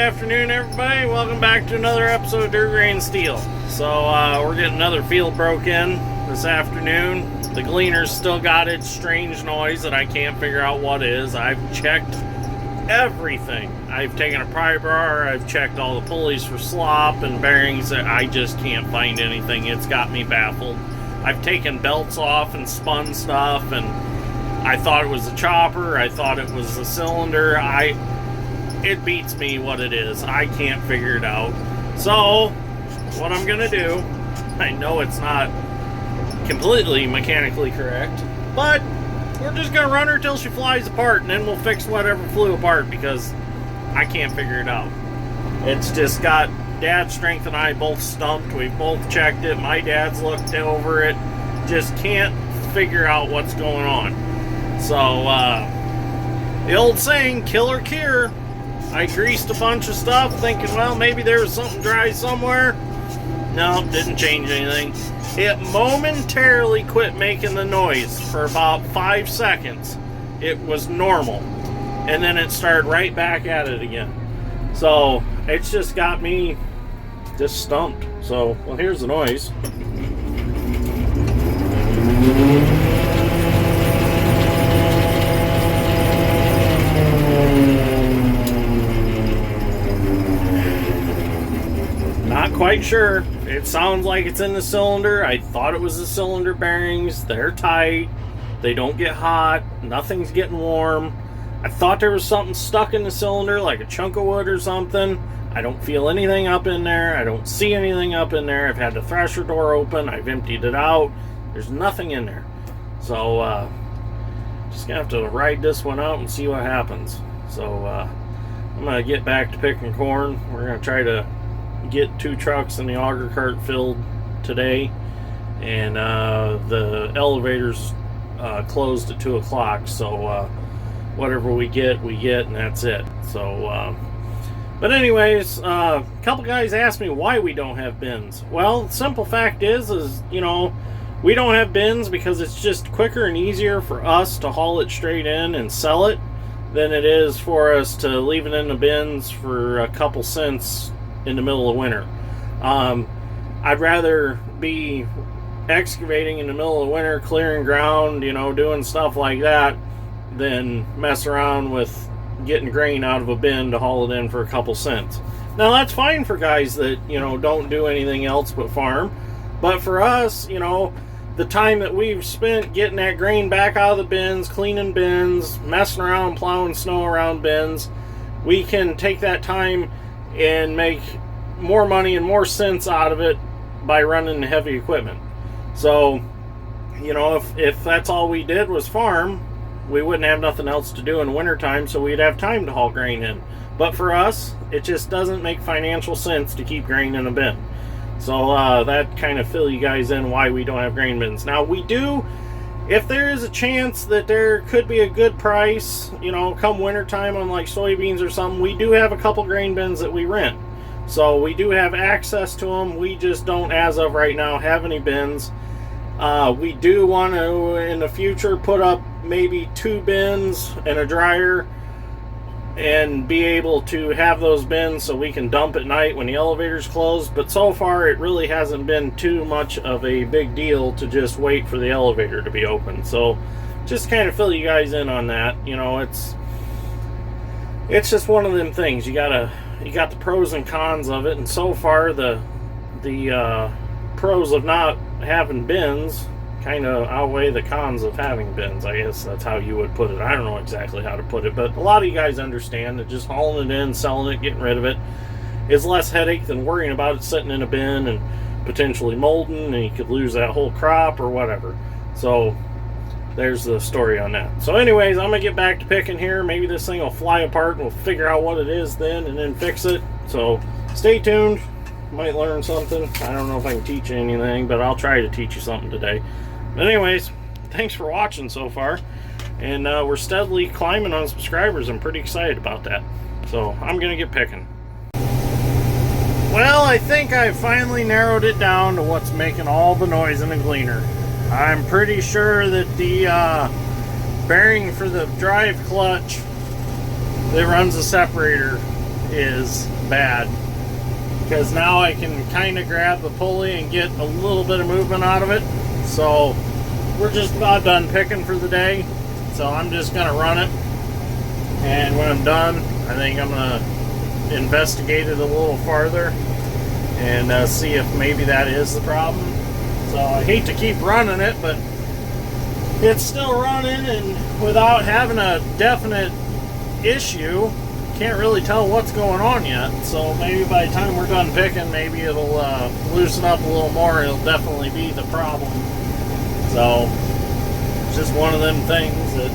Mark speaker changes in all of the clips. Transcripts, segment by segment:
Speaker 1: afternoon, everybody. Welcome back to another episode of Dirt Grain Steel. So we're getting another field broke in this afternoon. The Gleaner's still got its strange noise that I can't figure out what is. I've checked everything. I've taken a pry bar, I've checked all the pulleys for slop and bearings. I just can't find anything. It's got me baffled. I've taken belts off and spun stuff, and I thought it was a chopper. I thought it was a cylinder. It beats me what it is. I can't figure it out. So, what I'm going to do, I know it's not completely mechanically correct, but we're just going to run her till she flies apart, and then we'll fix whatever flew apart, because I can't figure it out. It's just got Dad's strength and I both stumped. We both checked it. My dad's looked over it. Just can't figure out what's going on. So, the old saying, kill or cure. I greased a bunch of stuff thinking, well, maybe there was something dry somewhere. No, didn't change anything. It momentarily quit making the noise for about 5 seconds. It was normal. And then it started right back at it again. So, it's just got me just stumped. So, well, here's the noise. Not quite sure. It sounds like it's in the cylinder. I thought it was the cylinder bearings. They're tight. They don't get hot. Nothing's getting warm. I thought there was something stuck in the cylinder, like a chunk of wood or something. I don't feel anything up in there. I don't see anything up in there. I've had the thresher door open. I've emptied it out. There's nothing in there. So, just gonna have to ride this one out and see what happens. So, I'm gonna get back to picking corn. We're gonna try to get 2 trucks and the auger cart filled today, and the elevator's closed at 2 o'clock, so whatever we get, and that's it. So but anyways, a couple guys asked me why we don't have bins. Well, the simple fact is you know, we don't have bins because it's just quicker and easier for us to haul it straight in and sell it than it is for us to leave it in the bins for a couple cents in the middle of winter. I'd rather be excavating in the middle of winter, clearing ground, you know, doing stuff like that, than mess around with getting grain out of a bin to haul it in for a couple cents. Now, that's fine for guys that, you know, don't do anything else but farm. But for us, you know, the time that we've spent getting that grain back out of the bins, cleaning bins, messing around, plowing snow around bins, we can take that time and make more money and more sense out of it by running the heavy equipment. So, you know, if that's all we did was farm, we wouldn't have nothing else to do in wintertime, so we'd have time to haul grain in. But for us, it just doesn't make financial sense to keep grain in a bin. So that kind of fill you guys in why we don't have grain bins. Now, we do, if there is a chance that there could be a good price, you know, come wintertime on like soybeans or something, we do have a couple grain bins that we rent. So we do have access to them. We just don't, as of right now, have any bins. We do want to, in the future, put up maybe 2 bins and a dryer and be able to have those bins so we can dump at night when the elevator's closed. But so far, it really hasn't been too much of a big deal to just wait for the elevator to be open. So just kind of fill you guys in on that. You know, it's just one of them things. You got the pros and cons of it, and so far the pros of not having bins kind of outweigh the cons of having bins. I guess that's how you would put it. I don't know exactly how to put it, but a lot of you guys understand that just hauling it in, selling it, getting rid of it is less headache than worrying about it sitting in a bin and potentially molding, and you could lose that whole crop or whatever. So there's the story on that. So anyways, I'm gonna get back to picking here. Maybe this thing will fly apart and we'll figure out what it is then and then fix it. So stay tuned. Might learn something. I don't know if I can teach you anything, but I'll try to teach you something today. But anyways, thanks for watching so far. And we're steadily climbing on subscribers. I'm pretty excited about that. So I'm gonna get picking. Well, I think I finally narrowed it down to what's making all the noise in the Gleaner. I'm pretty sure that the bearing for the drive clutch that runs the separator is bad. Because now I can kind of grab the pulley and get a little bit of movement out of it. So we're just about done picking for the day. So I'm just going to run it. And when I'm done, I think I'm going to investigate it a little farther and see if maybe that is the problem. So I hate to keep running it, but it's still running, and without having a definite issue, can't really tell what's going on yet. So maybe by the time we're done picking, maybe it'll loosen up a little more. It'll definitely be the problem. So it's just one of them things that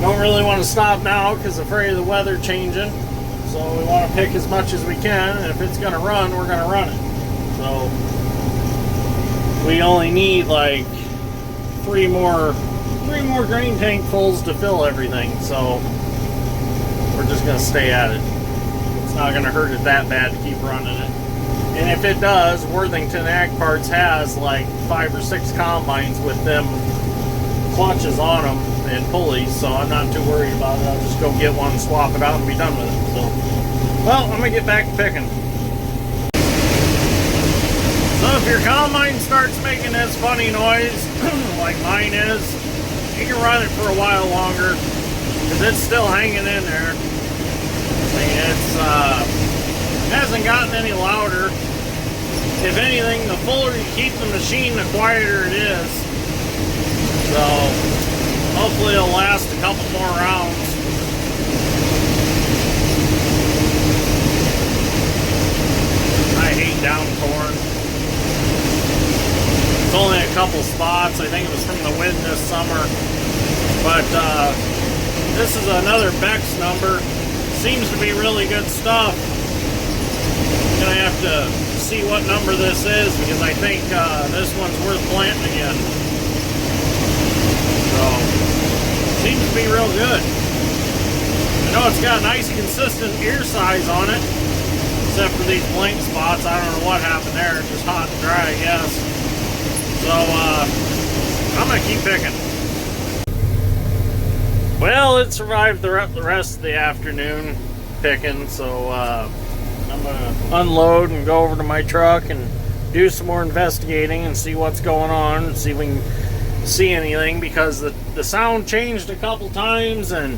Speaker 1: don't really want to stop now because afraid of the weather changing. So we want to pick as much as we can, and if it's going to run, we're going to run it. So we only need like three more grain tank fulls to fill everything. So we're just going to stay at it. It's not going to hurt it that bad to keep running it. And if it does, Worthington Ag Parts has like 5 or 6 combines with them clutches on them and pulleys, so I'm not too worried about it. I'll just go get one, swap it out, and be done with it. So, well, I'm going to get back to picking. So if your combine starts making this funny noise, like mine is, you can run it for a while longer, because it's still hanging in there. I mean, it hasn't gotten any louder. If anything, the fuller you keep the machine, the quieter it is. So hopefully it'll last a couple more rounds. I hate down corn. It's only a couple spots. I think it was from the wind this summer. But this is another Bex number. Seems to be really good stuff. I'm going to have to see what number this is, because I think this one's worth planting again. So, seems to be real good. I know it's got a nice consistent ear size on it, except for these blank spots. I don't know what happened there. It's just hot and dry, I guess. So, I'm going to keep picking. Well, it survived the rest of the afternoon picking, so I'm going to unload and go over to my truck and do some more investigating and see what's going on and see if we can see anything, because the sound changed a couple times and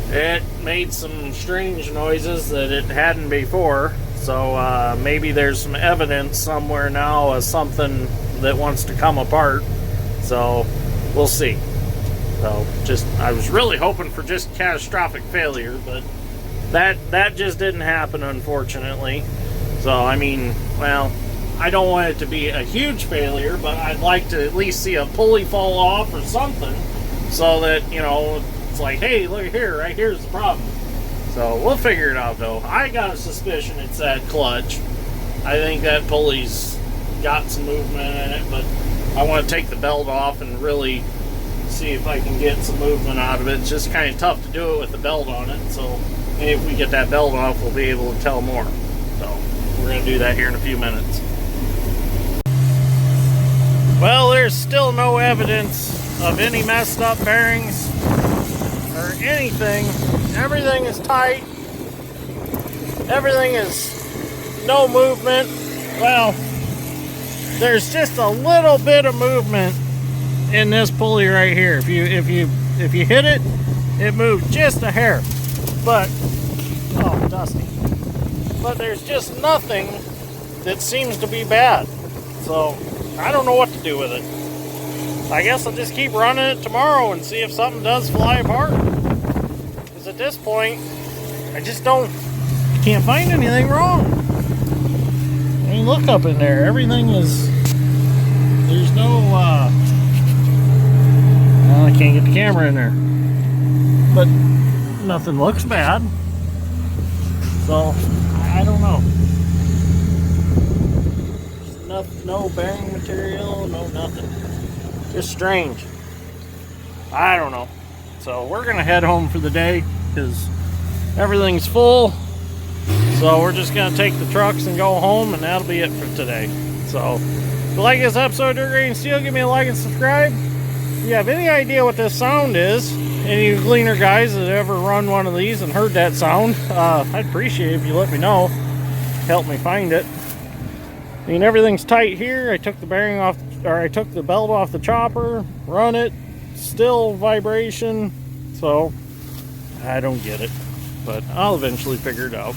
Speaker 1: it made some strange noises that it hadn't before. So maybe there's some evidence somewhere now of something that wants to come apart. So we'll see. So I was really hoping for just catastrophic failure, but that just didn't happen, unfortunately. So I mean, well, I don't want it to be a huge failure, but I'd like to at least see a pulley fall off or something, so that, you know, it's like, hey, look here, right here's the problem. So we'll figure it out, though. I got a suspicion it's that clutch. I think that pulley's got some movement in it, but I want to take the belt off and really see if I can get some movement out of it. It's just kind of tough to do it with the belt on it, so maybe if we get that belt off, we'll be able to tell more. So we're going to do that here in a few minutes. Well, there's still no evidence of any messed up bearings or anything. Everything is tight. Everything is no movement. Well, there's just a little bit of movement in this pulley right here. If you hit it, it moves just a hair. But oh, dusty. But there's just nothing that seems to be bad. So I don't know what to do with it. I guess I'll just keep running it tomorrow and see if something does fly apart. Because at this point, I just can't find anything wrong. I mean, look up in there. Everything is, there's no, well, I can't get the camera in there. But nothing looks bad. So, I don't know. No bearing material, no nothing. Just strange. I don't know. So we're gonna head home for the day because everything's full. So we're just gonna take the trucks and go home, and that'll be it for today. So if you like this episode of Dirt Grain Steel, give me a like and subscribe. If you have any idea what this sound is, Any of you Gleaner guys that ever run one of these and heard that sound, I'd appreciate it if you let me know. Help me find it. I mean, everything's tight here. I took the bearing off, or I took the belt off the chopper, run it, still vibration. So I don't get it, but I'll eventually figure it out.